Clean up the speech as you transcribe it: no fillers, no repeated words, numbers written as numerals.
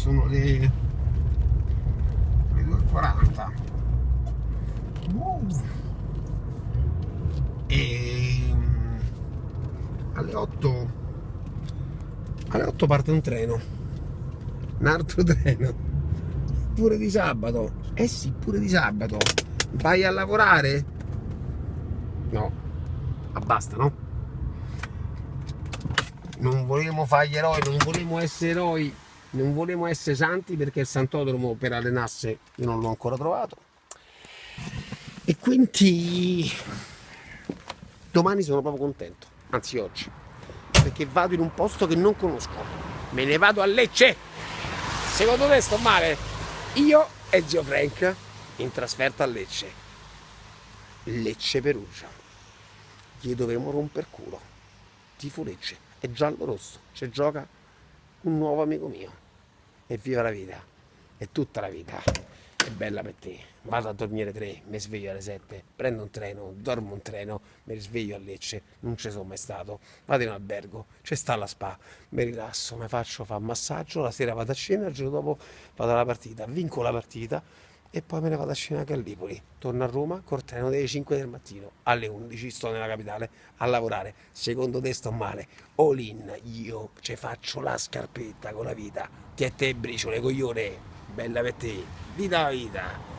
sono le 2:40. E alle 8 parte un treno, un altro treno, pure di sabato. Eh sì, pure di sabato. Vai a lavorare? No, ma basta, no? Non volevamo fare gli eroi, non volevamo essere eroi, non volevamo essere santi, perché il santodromo per allenarsi io non l'ho ancora trovato. E quindi domani sono proprio contento, anzi oggi, perché vado in un posto che non conosco. Me ne vado a Lecce. Secondo te sto male? Io e zio Frank in trasferta a Lecce. Lecce Perugia. Gli dovremo romper culo. Tifo Lecce. È giallo-rosso. Ci gioca un nuovo amico mio. E viva la vita. È tutta la vita. È bella per te. Vado a dormire 3, mi sveglio alle 7, prendo un treno, dormo un treno, mi risveglio a Lecce, non ci sono mai stato, vado in albergo, c'è sta la spa, mi rilasso, mi faccio fare massaggio, la sera vado a cena, il giorno dopo vado alla partita, vinco la partita e poi me ne vado a cena a Gallipoli, torno a Roma col treno delle 5 del mattino, alle 11 sto nella capitale a lavorare. Secondo te sto male? All in, io ci faccio la scarpetta con la vita, ti e te briciole coglione, bella per te, vita la vita.